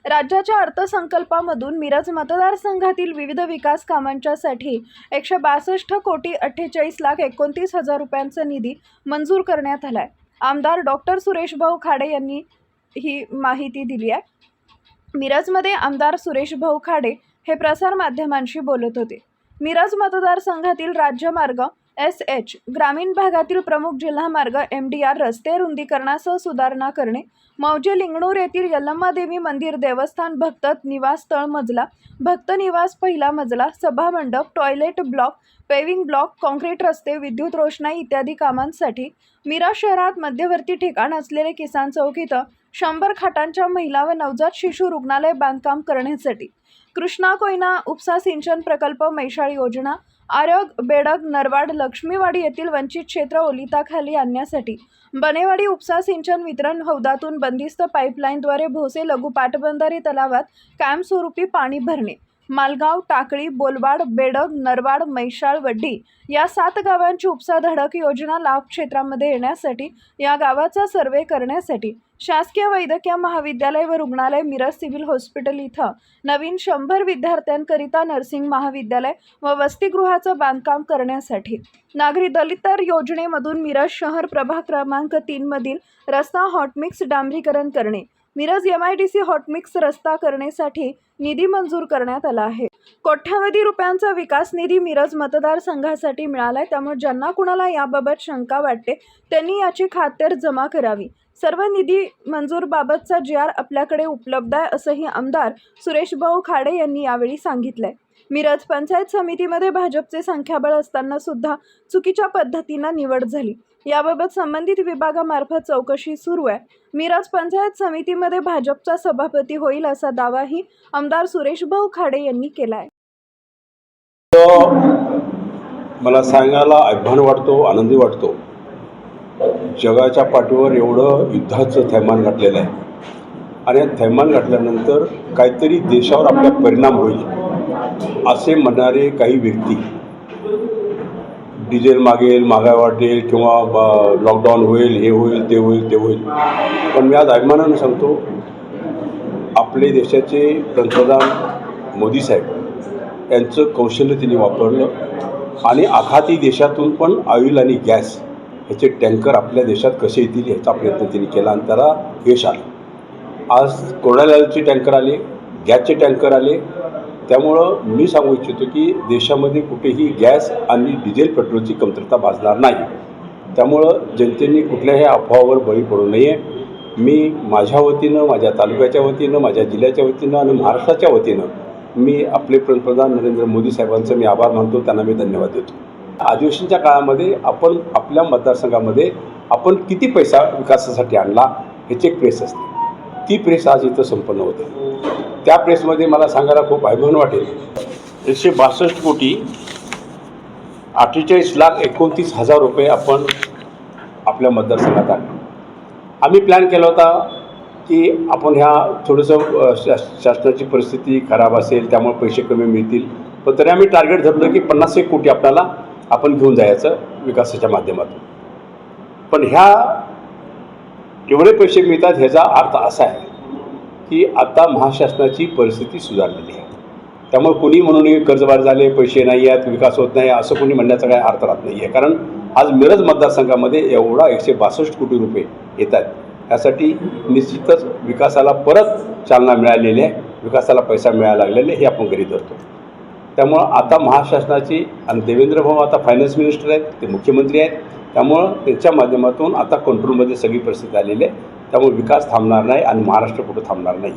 राज्याच्या अर्थसंकल्पामधून मिरज मतदारसंघातील विविध विकास कामांच्यासाठी 162,48,29,29,000 रुपयांचा निधी मंजूर करण्यात आलाय। आमदार डॉक्टर सुरेशभाऊ खाडे यांनी ही माहिती दिली आहे। मिरजमध्ये आमदार सुरेशभाऊ खाडे हे प्रसार माध्यमांशी बोलत होते। मिरज मतदारसंघातील राज्यमार्ग SH, ग्रामीण भागातील प्रमुख जिल्हा मार्ग MDR रस्ते रुंदीकरणासह सुधारणा करणे, मौजे लिंगणूर येथील यल्लम्मा देवी मंदिर देवस्थान भक्त निवास तळमजला, भक्त निवास पहिला मजला, सभा मंडप, toilet block, paving block, concrete रस्ते, विद्युत रोषणाई इत्यादी कामांसाठी मिरज शहरात मध्यवर्ती ठिकाण असलेले किसान चौक इथं 100 खाटांच्या महिला व नवजात शिशु रुग्णालय बांधकाम करण्यासाठी, कृष्णा कोयना उपसा सिंचन प्रकल्प मैशाळ योजना, आरग बेडग नरवाड लक्ष्मीवाडी येथील वंचित क्षेत्र ओलिताखाली आणण्यासाठी, बनेवाडी उपसा सिंचन वितरण हौदातून बंदिस्त पाईपलाईनद्वारे भोसे लघु पाटबंधारे तलावात कायमस्वरूपी पाणी भरणे, मालगाव, टाकळी, बोलवाड, बेडग, नरवाड, मैशाळ, वड्डी या 7 गावांची उपसा धडक योजना लाभ क्षेत्रामध्ये येण्यासाठी, या गावाचा सर्वे करण्यासाठी शासकीय वैद्यकीय महाविद्यालय व रुग्णालय मिरज सिव्हिल हॉस्पिटल इथं नवीन 100 विद्यार्थ्यांकरिता नर्सिंग महाविद्यालय व वसतिगृहाचं बांधकाम करण्यासाठी, नागरी दलितर योजनेमधून मिरज शहर प्रभाग क्रमांक 3 मधील रस्ता हॉटमिक्स डांबरीकरण करणे, मिरज MIDC हॉटमिक्स रस्ता करण्यासाठी निधी मंजूर करण्यात आला आहे। कोट्यावधी रुपयांचा विकास निधी मिरज मतदारसंघासाठी मिळालाय, त्यामुळे ज्यांना कुणाला याबाबत शंका वाटते त्यांनी याची खातर जमा करावी। सर्व निधी मंजूर बाबतचा GR आपल्याकडे उपलब्ध आहे, असंही आमदार सुरेशभाऊ खाडे यांनी यावेळी सांगितलंय। मिरज पंचायत समितीमध्ये भाजपचे संख्याबळ असताना सुद्धा चुकीच्या पद्धतीनं निवड झाली, याबाबत संबंधित विभागामार्फत चौकशी सुरू आहे। मिरज पंचायत समितीमध्ये भाजपचा सभापती होईल असा दावाही आमदार सुरेशभाऊ खाडे यांनी केला आहे। मला सांगायला अभिमान वाटतो, आनंदी वाटतो। जगाच्या पाठीवर एवढं युद्धाचं थैमान घातलेलं आहे आणि थैमान घातल्यानंतर काहीतरी देशावर आपला परिणाम होईल असे म्हणणारे काही व्यक्ती डिझेल मागेल, महागाई वाढेल किंवा लॉकडाऊन होईल, हे होईल, ते होईल, ते होईल। पण मी आज अभिमानाने सांगतो, आपले देशाचे पंतप्रधान मोदी साहेब यांचं कौशल्य त्यांनी वापरलं आणि आखाती देशातून पण ऑइल आणि गॅस ह्याचे टँकर आपल्या देशात कसे येतील ह्याचा प्रयत्न त्यांनी केला आणि त्याला यश आलं। आज कोरड्याचे टँकर आले, गॅसचे टँकर आले। त्यामुळं मी सांगू इच्छितो की देशामध्ये कुठेही गॅस आणि डिझेल पेट्रोलची कमतरता भासणार नाही। त्यामुळं जनतेने कुठल्याही अफवावर बळी पडू नये। मी माझ्या वतीनं, माझ्या तालुक्याच्या वतीनं, माझ्या जिल्ह्याच्या वतीनं आणि महाराष्ट्राच्या वतीनं मी आपले पंतप्रधान नरेंद्र मोदी साहेबांचं मी आभार मानतो, त्यांना मी धन्यवाद देतो। अधिवेशनच्या काळामध्ये आपण आपल्या मतदारसंघामध्ये आपण किती पैसा विकासासाठी आणला ह्याची एक प्रेस असते, ती प्रेस आज इथं संपन्न होते। त्या प्रेसमध्ये मला सांगायला खूप अभिमान वाटेल, 162,48,29,000 रुपये आपण आपल्या मतदारसंघात आणले। आम्ही प्लॅन केला होता की आपण ह्या थोडंसं शासनाची परिस्थिती खराब असेल त्यामुळे पैसे कमी मिळतील, पण तरी आम्ही टार्गेट धरलं की 50 कोटी आपल्याला आपण घेऊन जायचं विकासाच्या माध्यमातून। पण ह्या एवढे पैसे मिळतात ह्याचा अर्थ असा आहे की आता महाशासनाची परिस्थिती सुधारलेली आहे। त्यामुळे कोणी म्हणून कर्जबार झाले, पैसे नाही आहेत, विकास होत नाही असं कोणी म्हणण्याचा काही अर्थ राहत नाही आहे। कारण आज मिरज मतदारसंघामध्ये एवढा 162 कोटी रुपये येत आहेत, यासाठी निश्चितच विकासाला परत चालना मिळालेली आहे, विकासाला पैसा मिळायला लागलेले हे आपण गृहीत धरतो। त्यामुळं आता महाशासनाची आणि देवेंद्र भाऊ आता फायनान्स मिनिस्टर आहेत, ते मुख्यमंत्री आहेत, त्यामुळं त्यांच्या माध्यमातून आता कंट्रोलमध्ये सगळी परिस्थिती आलेली आहे। त्यामुळे विकास थांबणार नाही आणि महाराष्ट्र कुठं थांबणार नाही।